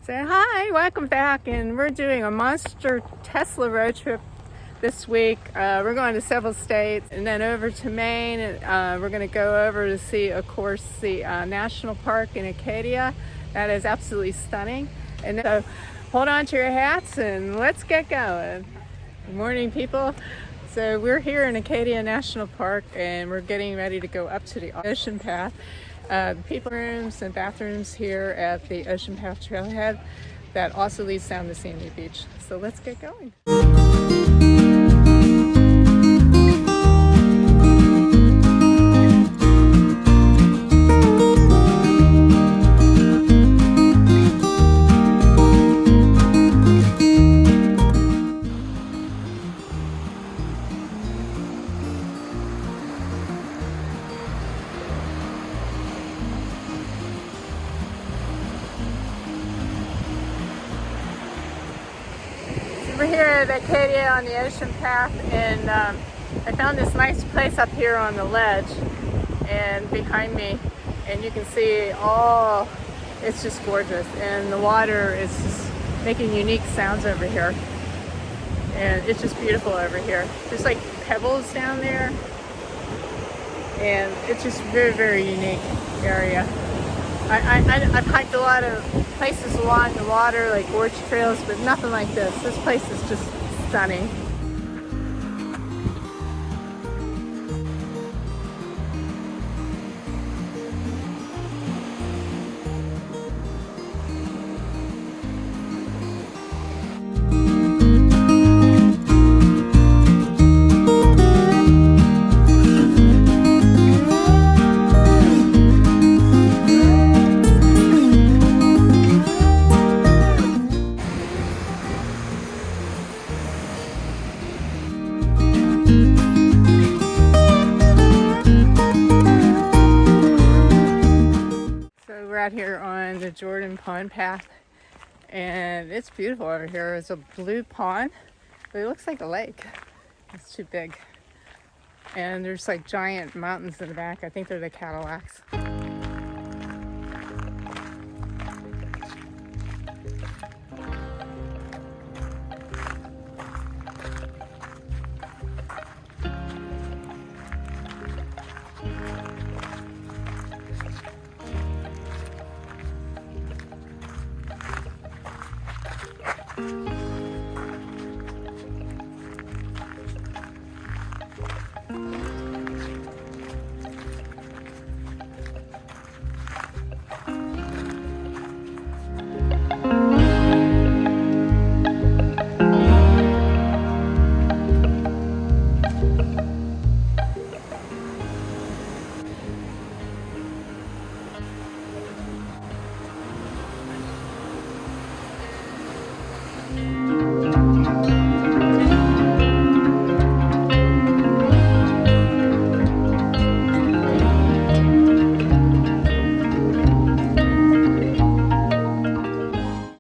So hi, welcome back, and we're doing a monster Tesla road trip this week. We're going to several states and then over to Maine. We're going to go over to see, of course, the national park in Acadia. That is absolutely stunning. And so hold on to your hats and let's get going. Good morning, people. So we're here in Acadia National Park and we're getting ready to go up to the Ocean Path. The people rooms and bathrooms here at the Ocean Path Trailhead that also leads down to Sandy Beach. So let's get going. We're here at Acadia on the Ocean Path, and I found this nice place up here on the ledge and behind me, and you can see all, it's just gorgeous, and the water is just making unique sounds over here, and it's just beautiful over here. There's like pebbles down there, and it's just very, very unique area. I've hiked a lot of places along the water, like gorge trails, but nothing like this. This place is just stunning. We're out here on the Jordan Pond Path, and it's beautiful over here. It's a blue pond, but it looks like a lake. It's too big. And there's like giant mountains in the back. I think they're the Cadillacs.